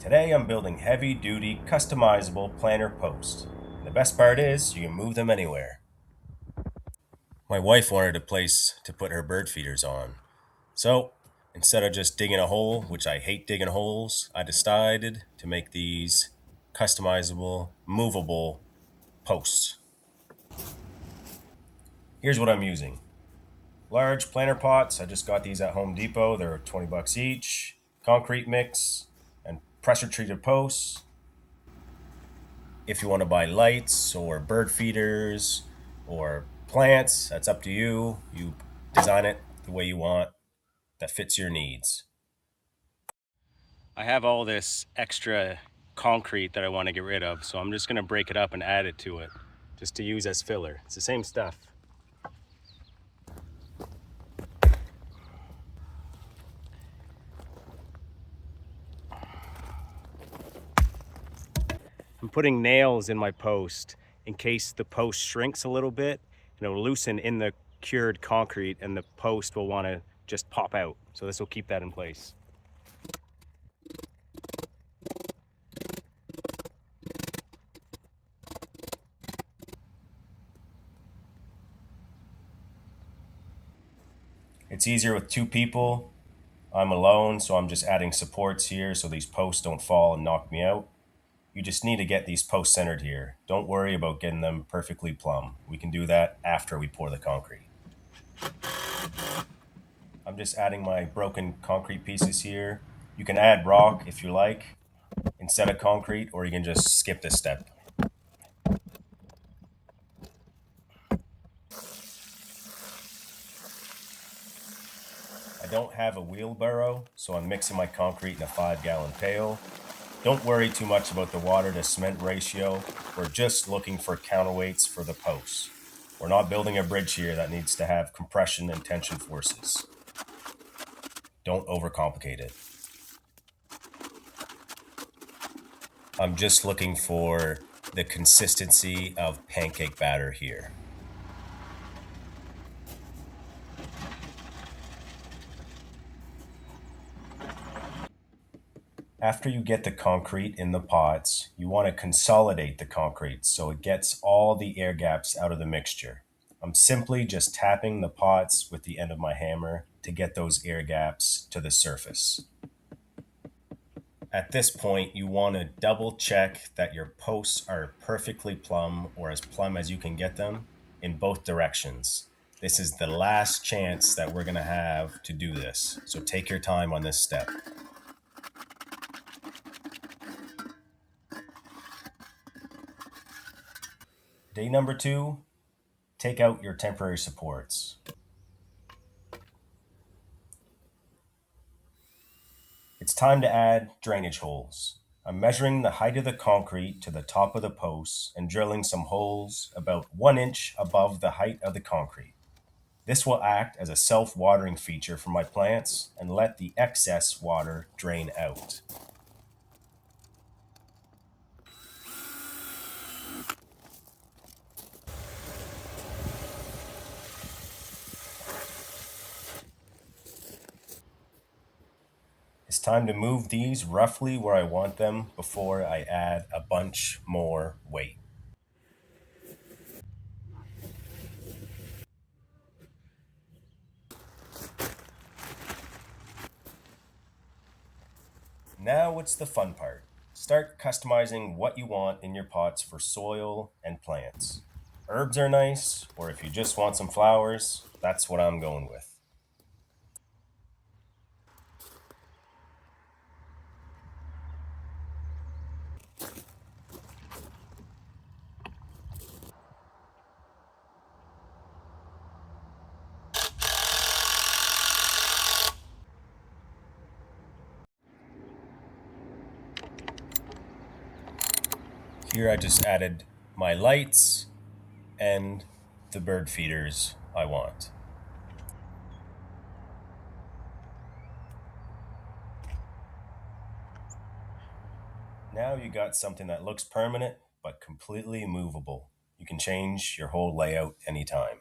Today I'm building heavy-duty, customizable planter posts. And the best part is, you can move them anywhere. My wife wanted a place to put her bird feeders on. So, instead of just digging a hole, which I hate digging holes, I decided to make these customizable, movable posts. Here's what I'm using. Large planter pots, I just got these at Home Depot. They're 20 bucks each. Concrete mix and pressure treated posts. If you want to buy lights or bird feeders or plants, that's up to you. You design it the way you want that fits your needs. I have all this extra concrete that I want to get rid of, so I'm just going to break it up and add it to it just to use as filler. It's the same stuff. I'm putting nails in my post in case the post shrinks a little bit, and it'll loosen in the cured concrete and the post will want to just pop out. So this will keep that in place. It's easier with two people. I'm alone, so I'm just adding supports here so these posts don't fall and knock me out. You just need to get these posts centered here. Don't worry about getting them perfectly plumb. We can do that after we pour the concrete. I'm just adding my broken concrete pieces here. You can add rock if you like instead of concrete, or you can just skip this step. I don't have a wheelbarrow, so I'm mixing my concrete in a 5-gallon pail. Don't worry too much about the water to cement ratio. We're just looking for counterweights for the posts. We're not building a bridge here that needs to have compression and tension forces. Don't overcomplicate it. I'm just looking for the consistency of pancake batter here. After you get the concrete in the pots, you want to consolidate the concrete so it gets all the air gaps out of the mixture. I'm simply just tapping the pots with the end of my hammer to get those air gaps to the surface. At this point, you want to double check that your posts are perfectly plumb or as plumb as you can get them in both directions. This is the last chance that we're going to have to do this, so take your time on this step. Day number 2, take out your temporary supports. It's time to add drainage holes. I'm measuring the height of the concrete to the top of the posts and drilling some holes about 1 inch above the height of the concrete. This will act as a self-watering feature for my plants and let the excess water drain out. It's time to move these roughly where I want them before I add a bunch more weight. Now it's the fun part. Start customizing what you want in your pots for soil and plants. Herbs are nice, or if you just want some flowers, that's what I'm going with. Here I just added my lights and the bird feeders I want. Now you got something that looks permanent but completely movable. You can change your whole layout anytime.